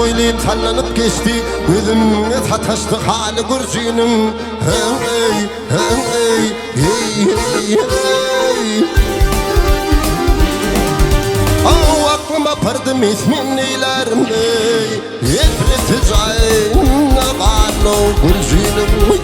boyluyum sallanıp geçti, gözümle sataştı hali kurşunum. Hey hey hey hey hey. Aklıma pardım ismin neylerim ney, Efreti cayna bağlı kurşunum.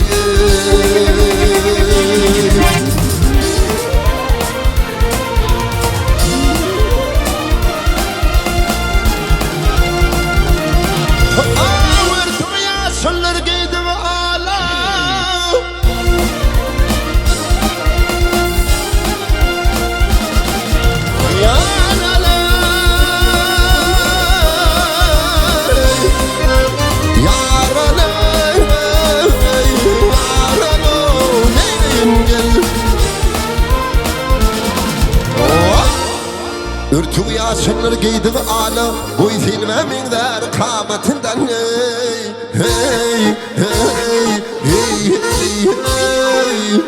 Örtü yaşınlar giydi ve ala, bu filmemin der kametinden. Hey hey hey hey hey hey.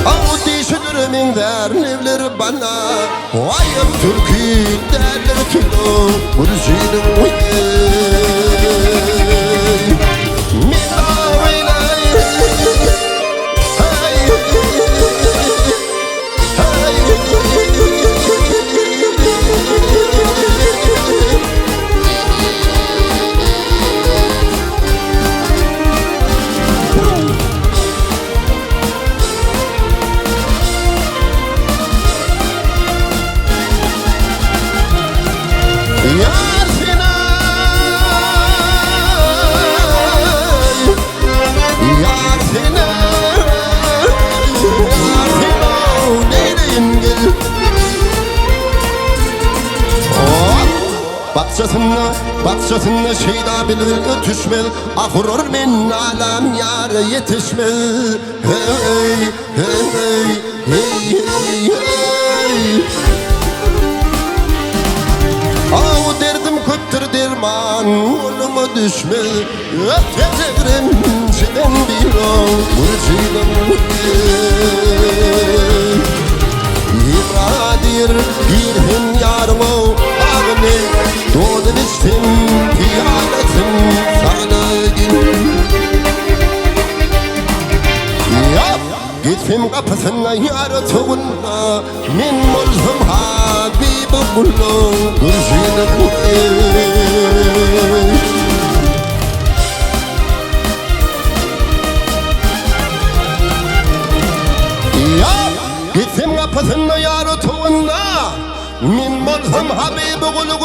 Av dişinirimin der nevleri bana, ayım Türk'ü derler kilo burcunum. Bakçasında şeyda bilir ötüşmez, ahurur min alam yâre yetişmez. Hey hey hey hey hey hey. Av derdim köptür derman oluma düşmez, öteceğim çiden bir ol burcuyla. İbradir girhin yarma ağını, doğdun içtim piyanetim sana gün. Yap gittim kapısına yaratığına, min mulzum Habibi kullu kurşunum. Gittim kapısına yaratığına, min mulzum Habibi kullu